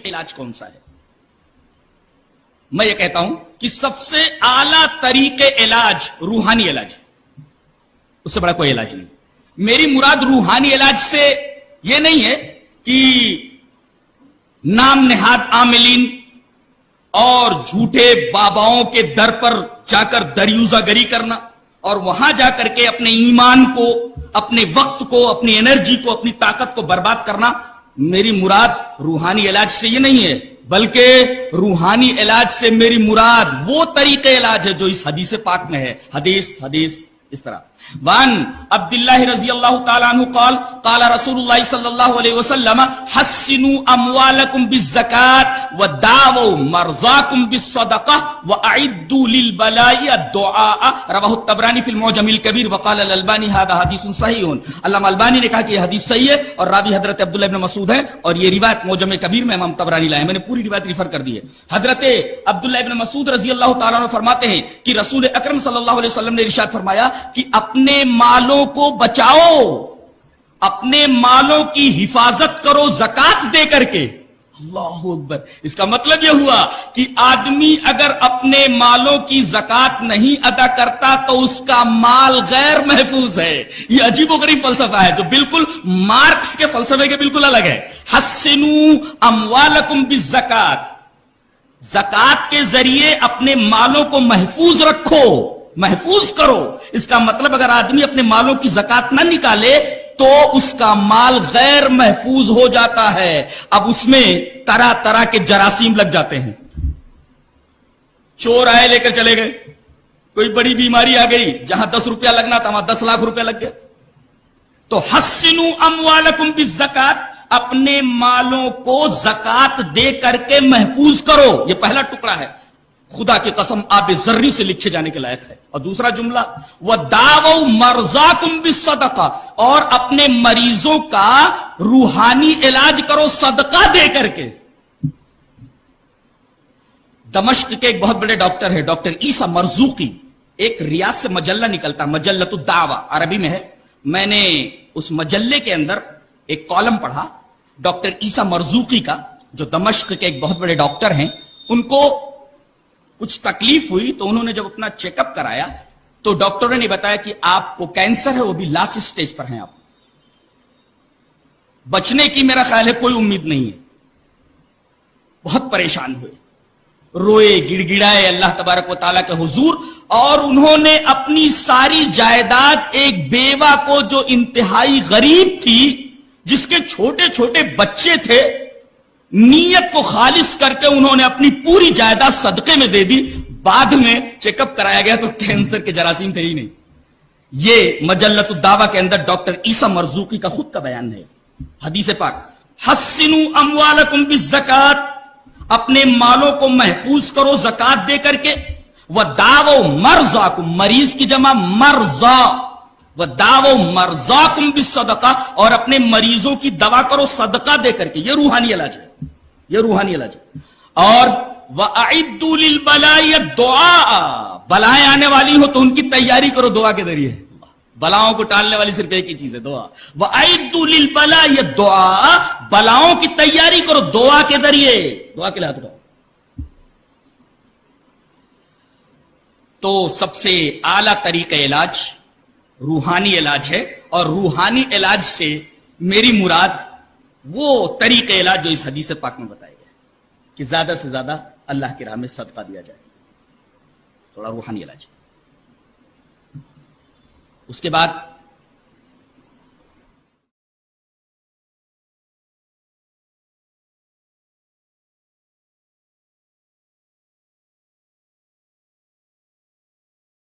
علاج کون سا ہے؟ میں یہ کہتا ہوں کہ سب سے اعلیٰ طریقے علاج روحانی علاج ہے، اس سے بڑا کوئی علاج نہیں۔ میری مراد روحانی علاج سے یہ نہیں ہے کہ نام نہاد عاملین اور جھوٹے باباؤں کے در پر جا کر دریوزہ گری کرنا اور وہاں جا کر کے اپنے ایمان کو، اپنے وقت کو، اپنی انرجی کو، اپنی طاقت کو برباد کرنا۔ میری مراد روحانی علاج سے یہ نہیں ہے، بلکہ روحانی علاج سے میری مراد وہ طریقے علاج ہے جو اس حدیث پاک میں ہے۔ حدیث اس طرح وان عبداللہ رضی اللہ تعالی عنہ قال قال رسول اللہ صلی اللہ علیہ وسلم حسنوا اموالکم بالزکاة وداووا مرضاکم بالصدقہ واعدوا للبلاء الدعاء، رواہ الطبرانی فی المعجم الکبیر وقال الالبانی هذا حدیث صحیح۔ علامہ البانی نے کہا کہ یہ حدیث صحیح ہے اور راوی حضرت عبداللہ ابن مسعود ہے، اور یہ روایت معجم کبیر میں امام طبرانی لائے، میں نے پوری روایت ریفر کر دی ہے۔ حضرت عبداللہ ابن مسعود رضی اللہ تعالیٰ عنہ فرماتے ہیں کہ رسول اکرم صلی اللہ علیہ وسلم نے ارشاد فرمایا کہ اپنے مالوں کو بچاؤ، اپنے مالوں کی حفاظت کرو زکات دے کر کے۔ اللہ اکبر۔ اس کا مطلب یہ ہوا کہ آدمی اگر اپنے مالوں کی زکات نہیں ادا کرتا تو اس کا مال غیر محفوظ ہے۔ یہ عجیب و غریب فلسفہ ہے جو بالکل مارکس کے فلسفے کے بالکل الگ ہے۔ حسنوا اموالکم بالزکات، زکات کے ذریعے اپنے مالوں کو محفوظ رکھو، محفوظ کرو۔ اس کا مطلب اگر آدمی اپنے مالوں کی زکات نہ نکالے تو اس کا مال غیر محفوظ ہو جاتا ہے۔ اب اس میں طرح طرح کے جراثیم لگ جاتے ہیں۔ چور آئے لے کر چلے گئے، کوئی بڑی بیماری آ گئی، جہاں 10 روپیہ لگنا تھا وہاں 10 لاکھ روپیہ لگ گیا۔ تو حسنوا اموالکم بالزکات، اپنے مالوں کو زکات دے کر کے محفوظ کرو۔ یہ پہلا ٹکڑا ہے، خدا کی قسم آب ذری سے لکھے جانے کے لائق ہے۔ اور دوسرا جملہ وَدَاوَوْا مَرْضَاكُمْ بِالصَّدَقَةِ، اور اپنے مریضوں کا روحانی علاج کرو صدقہ دے کر کے۔ دمشق کے ایک بہت بڑے ڈاکٹر ہے، ڈاکٹر عیسیٰ مرزوقی، ایک ریاض سے مجلہ نکلتا، مجلۃ الدعوہ عربی میں ہے۔ میں نے اس مجلے کے اندر ایک کالم پڑھا ڈاکٹر عیسیٰ مرزوقی کا، جو دمشق کے ایک بہت بڑے ڈاکٹر ہیں۔ ان کو کچھ تکلیف ہوئی تو انہوں نے جب اپنا چیک اپ کرایا تو ڈاکٹروں نے بتایا کہ آپ کو کینسر ہے، وہ بھی لاسٹ سٹیج پر ہیں، آپ بچنے کی میرا خیال ہے کوئی امید نہیں ہے۔ بہت پریشان ہوئے، روئے، گڑ گڑائے اللہ تبارک و تعالیٰ کے حضور، اور انہوں نے اپنی ساری جائیداد ایک بیوہ کو جو انتہائی غریب تھی، جس کے چھوٹے چھوٹے بچے تھے، نیت کو خالص کر کے انہوں نے اپنی پوری جائیداد صدقے میں دے دی۔ بعد میں چیک اپ کرایا گیا تو کینسر کے جراثیم تھے ہی نہیں۔ یہ مجلۃ الدعوہ کے اندر ڈاکٹر عیسیٰ مرزوقی کا خود کا بیان ہے۔ حدیث پاک حسنوا اموالکم بالزکات، اپنے مالوں کو محفوظ کرو زکات دے کر کے۔ وَدَاوَوْا مَرْضَاكُمْ، مریض کی جمع مرضا، وَدَاوَوْا مَرْضَاكُمْ بِالصَّدَقَةِ، اور اپنے مریضوں کی دوا کرو صدقہ دے کر کے۔ یہ روحانی علاج ہے، یہ روحانی علاج ہے۔ اور وَأَعِدُّوا لِلْبَلَاءِ الدُّعَاءَ، بلائیں آنے والی ہو تو ان کی تیاری کرو دعا کے ذریعے۔ بلاؤں کو ٹالنے والی صرف ایک ہی چیز ہے، دعا۔ وَأَعِدُّوا لِلْبَلَاءِ الدُّعَاءَ، بلاؤں کی تیاری کرو دعا کے ذریعے، دعا کے لحاظ کرو۔ تو سب سے اعلیٰ طریقہ علاج روحانی علاج ہے، اور روحانی علاج سے میری مراد وہ طریقہ علاج جو اس حدیث پاک میں بتایا گیا کہ زیادہ سے زیادہ اللہ کی راہ میں صدقہ دیا جائے، تھوڑا روحانی علاج۔ اس کے بعد